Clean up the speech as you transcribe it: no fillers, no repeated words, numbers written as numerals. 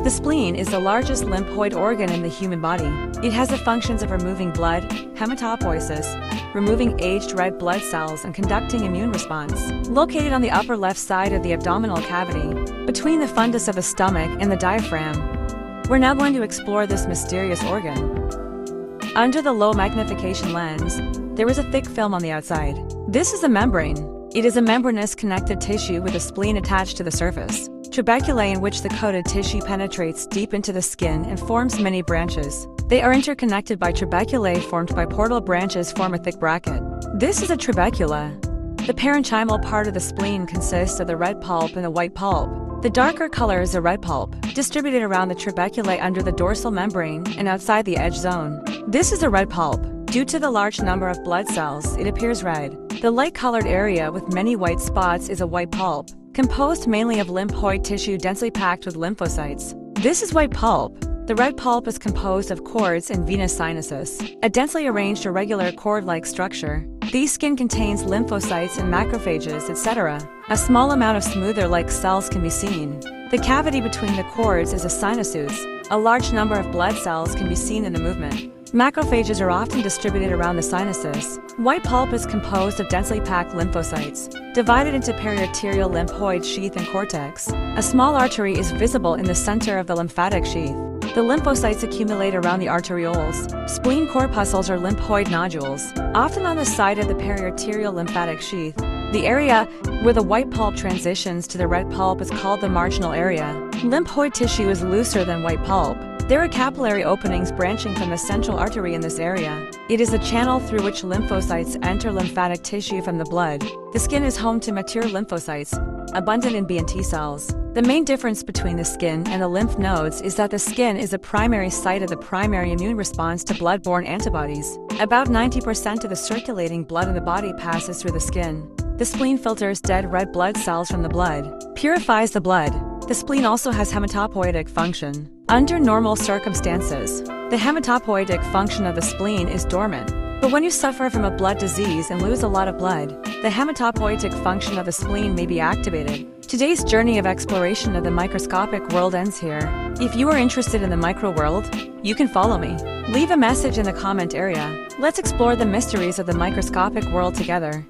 The spleen is the largest lymphoid organ in the human body. It has the functions of removing blood, hematopoiesis, removing aged red blood cells, and conducting immune response. Located on the upper left side of the abdominal cavity, between the fundus of the stomach and the diaphragm, we're now going to explore this mysterious organ. Under the low magnification lens, there is a thick film on the outside. This is a membrane. It is a membranous connected tissue with a spleen attached to the surface. Trabeculae in which the coated tissue penetrates deep into the skin and forms many branches. They are interconnected by trabeculae formed by portal branches form a thick bracket. This is a trabecula. The parenchymal part of the spleen consists of the red pulp and the white pulp. The darker color is the red pulp, distributed around the trabeculae under the dorsal membrane and outside the edge zone. This is a red pulp. Due to the large number of blood cells, it appears red. The light-colored area with many white spots is a white pulp, composed mainly of lymphoid tissue densely packed with lymphocytes. This is white pulp. The red pulp is composed of cords and venous sinuses, a densely arranged irregular cord-like structure. These skin contains lymphocytes and macrophages, etc. A small amount of smoother-like cells can be seen. The cavity between the cords is a sinusus. A large number of blood cells can be seen in the movement. Macrophages are often distributed around the sinuses. White pulp is composed of densely packed lymphocytes, divided into periarterial lymphoid sheath and cortex. A small artery is visible in the center of the lymphatic sheath. The lymphocytes accumulate around the arterioles. Spleen corpuscles are lymphoid nodules, often on the side of the periarterial lymphatic sheath. The area where the white pulp transitions to the red pulp is called the marginal area. Lymphoid tissue is looser than white pulp. There are capillary openings branching from the central artery in this area. It is a channel through which lymphocytes enter lymphatic tissue from the blood. The skin is home to mature lymphocytes, abundant in B and T cells. The main difference between the skin and the lymph nodes is that the skin is a primary site of the primary immune response to blood-borne antibodies. About 90% of the circulating blood in the body passes through the skin. The spleen filters dead red blood cells from the blood, purifies the blood. The spleen also has hematopoietic function. Under normal circumstances, the hematopoietic function of the spleen is dormant. But when you suffer from a blood disease and lose a lot of blood, the hematopoietic function of the spleen may be activated. Today's journey of exploration of the microscopic world ends here. If you are interested in the micro world, you can follow me. Leave a message in the comment area. Let's explore the mysteries of the microscopic world together.